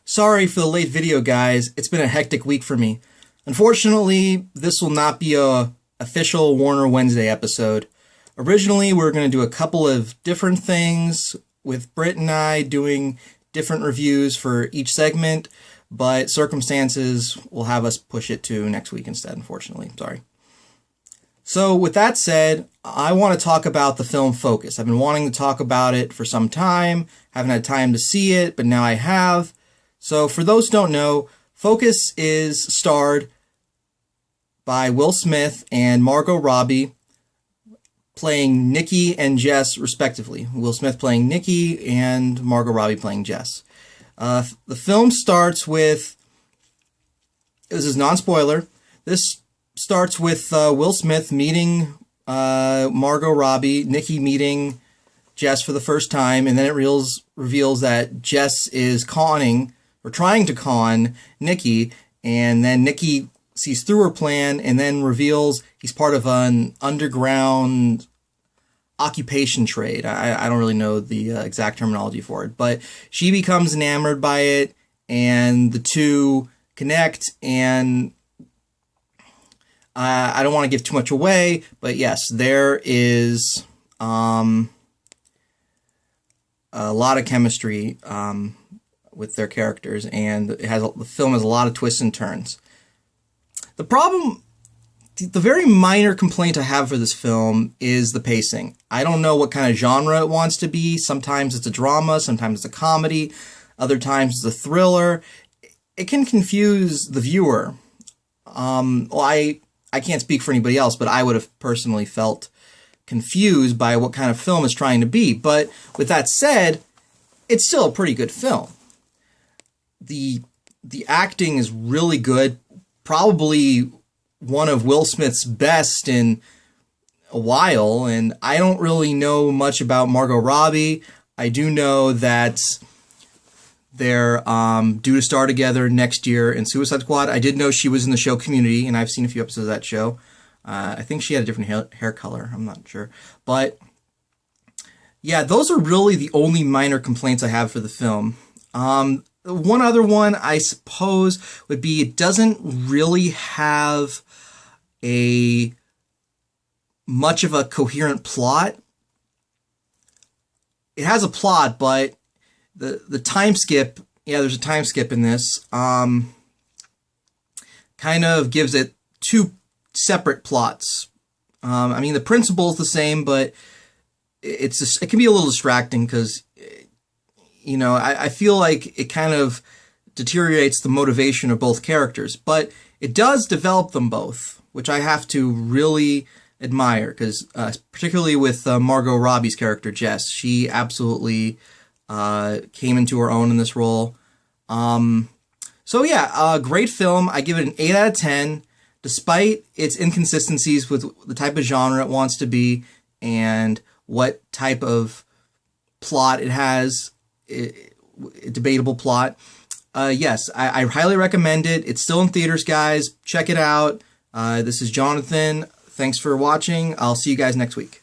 Sorry for the late video, guys. It's been a hectic week for me. Unfortunately, this will not be a official Warner Wednesday episode. Originally, we were going to do a couple of different things with Britt and I doing different reviews for each segment, but circumstances will have us push it to next week instead, unfortunately. Sorry. So with that said, I want to talk about the film Focus. I've been wanting to talk about it for some time, haven't had time to see it, but now I have. So for those who don't know, Focus is starred by Will Smith and Margot Robbie playing Nikki and Jess respectively. Will Smith playing Nikki and Margot Robbie playing Jess. The film starts with, this is non-spoiler, this starts with Will Smith meeting Margot Robbie, Nikki meeting Jess for the first time, and then it reveals that Jess is conning, or trying to con, Nikki, and then Nikki sees through her plan and then reveals he's part of an underground occupation trade. I don't really know the exact terminology for it, but she becomes enamored by it, and the two connect, and I don't want to give too much away, but yes, there is a lot of chemistry with their characters, and the film has a lot of twists and turns. The problem, the very minor complaint I have for this film is the pacing. I don't know what kind of genre it wants to be. Sometimes it's a drama, sometimes it's a comedy, other times it's a thriller. It can confuse the viewer. I can't speak for anybody else, but I would have personally felt confused by what kind of film it's trying to be. But with that said, it's still a pretty good film. The acting is really good, probably one of Will Smith's best in a while, and I don't really know much about Margot Robbie. I do know that they're due to star together next year in Suicide Squad. I did know she was in the show Community, and I've seen a few episodes of that show. I think she had a different hair color. I'm not sure. But yeah, those are really the only minor complaints I have for the film. One other one, I suppose, would be it doesn't really have much of a coherent plot. It has a plot, but the time skip, yeah, there's a time skip in this, kind of gives it two separate plots. I mean, the principle's the same, but it can be a little distracting because, you know, I feel like it kind of deteriorates the motivation of both characters, but it does develop them both, which I have to really admire, because particularly with Margot Robbie's character, Jess, she absolutely came into her own in this role. So yeah, great film. I give it an 8 out of 10, despite its inconsistencies with the type of genre it wants to be and what type of plot it has, debatable plot. Yes, I highly recommend it. It's still in theaters, guys. Check it out. This is Jonathan. Thanks for watching. I'll see you guys next week.